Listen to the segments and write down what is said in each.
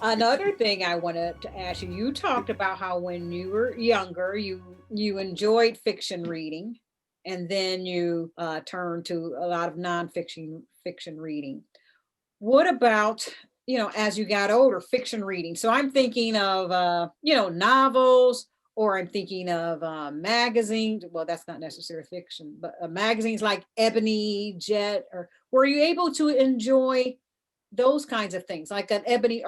Another thing I wanted to ask you, you talked about how when you were younger, you enjoyed fiction reading, and then you turned to a lot of nonfiction reading. What about, as you got older, fiction reading? So I'm thinking of, novels, or I'm thinking of magazines. Well, that's not necessarily fiction, but magazines like Ebony, Jet, or were you able to enjoy those kinds of things, like an Ebony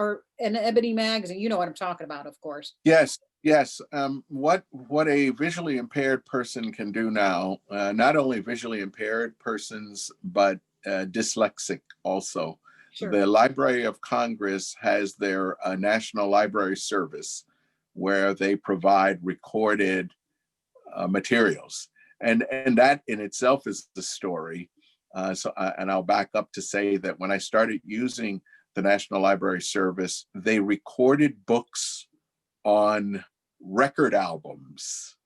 magazine? You know what I'm talking about, of course. Yes, yes. What a visually impaired person can do now, not only visually impaired persons, but dyslexic also. Sure. The Library of Congress has their National Library Service, where they provide recorded materials, and that in itself is the story. And I'll back up to say that when I started using the National Library Service, they recorded books on record albums.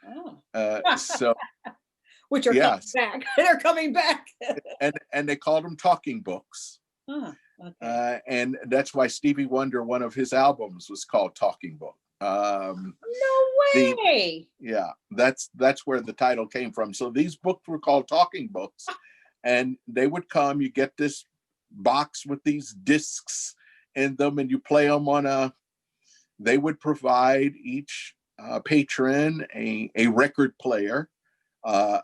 Oh. So Which are coming yes, back. They're coming back. and they called them talking books. Huh, okay. And that's why Stevie Wonder, one of his albums was called Talking Book. No The way. Yeah, that's where the title came from. So these books were called talking books, and they would come. You get this box with these discs in them, and you play them on a. They would provide each patron a record player.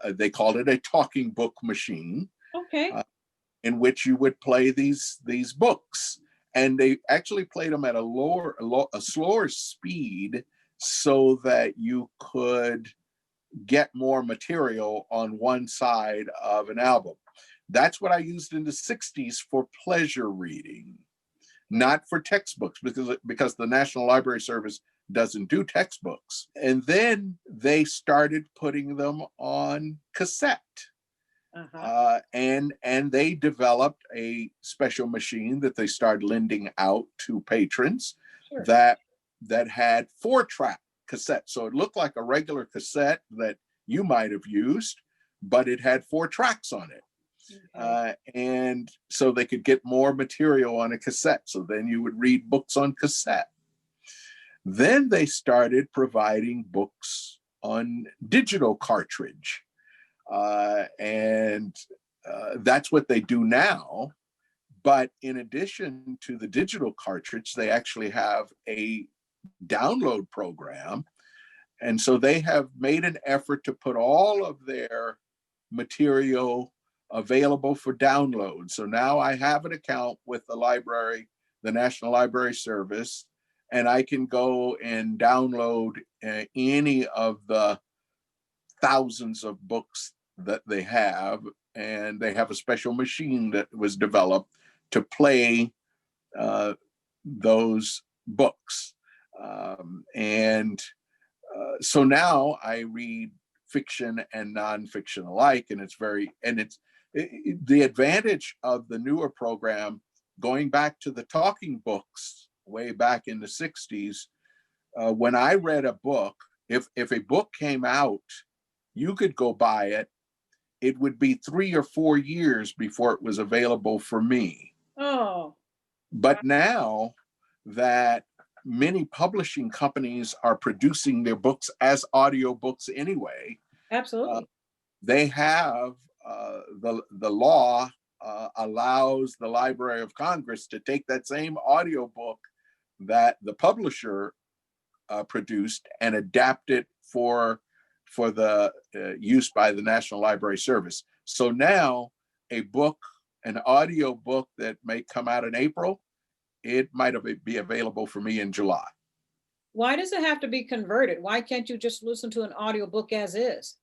They called it a talking book machine, Okay. uh, in which you would play these books, and they actually played them at a slower speed so that you could get more material on one side of an album. That's what I used in the 60s for pleasure reading, not for textbooks, because the National Library Service doesn't do textbooks. And then they started putting them on cassette. Uh-huh. And they developed a special machine that they started lending out to patrons Sure. that had 4-track cassette. So it looked like a regular cassette that you might have used, but it had 4 tracks on it. Okay. And so they could get more material on a cassette. So then you would read books on cassette. Then they started providing books on digital cartridge. And that's what they do now. But in addition to the digital cartridge, they actually have a download program. And so they have made an effort to put all of their material available for download. So now I have an account with the library, the National Library Service, and I can go and download any of the thousands of books that they have. And they have a special machine that was developed to play those books. So now I read fiction and nonfiction alike, and the advantage of the newer program, going back to the talking books way back in the 60s, when I read a book, if a book came out, you could go buy it. It would be 3 or 4 years before it was available for me. Oh. But now that many publishing companies are producing their books as audiobooks anyway, Absolutely. they have the law allows the Library of Congress to take that same audiobook that the publisher produced and adapt it for the use by the National Library Service. So now an audio book that may come out in April, it might be available for me in July. Why does it have to be converted? Why can't you just listen to an audiobook as is?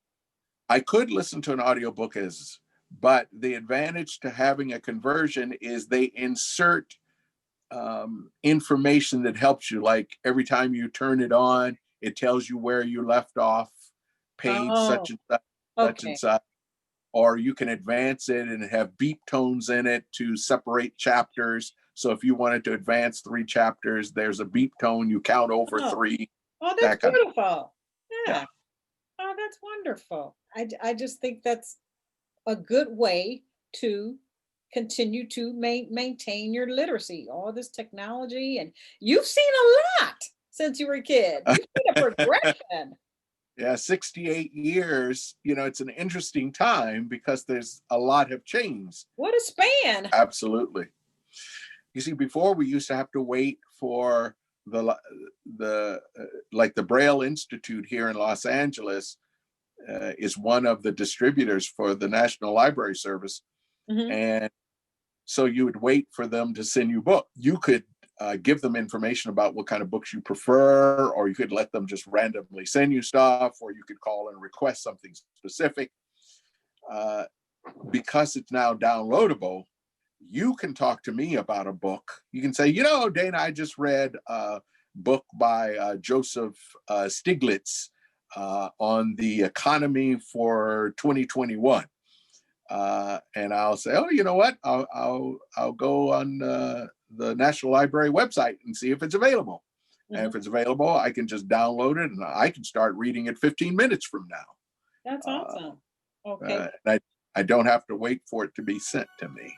I could listen to an audiobook but the advantage to having a conversion is they insert information that helps you. Like every time you turn it on, it tells you where you left off, page Oh, such and such, such and okay. such. Or you can advance it and have beep tones in it to separate chapters. So if you wanted to advance 3 chapters, there's a beep tone, you count over Oh, 3, oh, that's that kind of, beautiful. yeah. Yeah. Oh, that's wonderful. I just think that's a good way to continue to maintain your literacy, all this technology, and you've seen a lot since you were a kid. You've seen a progression. Yeah, 68 years, it's an interesting time because there's a lot have changed. What a span. Absolutely. You see, before we used to have to wait for the like the Braille Institute here in Los Angeles is one of the distributors for the National Library Service. Mhm. And so you would wait for them to send you book. You could give them information about what kind of books you prefer, or you could let them just randomly send you stuff, or you could call and request something specific. Because it's now downloadable, you can talk to me about a book. You can say, Dana, I just read a book by Joseph Stiglitz on the economy for 2021. And I'll say, oh, you know what? I'll go on the National Library website and see if it's available. Mm-hmm. And if it's available, I can just download it and I can start reading it 15 minutes from now. That's awesome. Okay. I don't have to wait for it to be sent to me.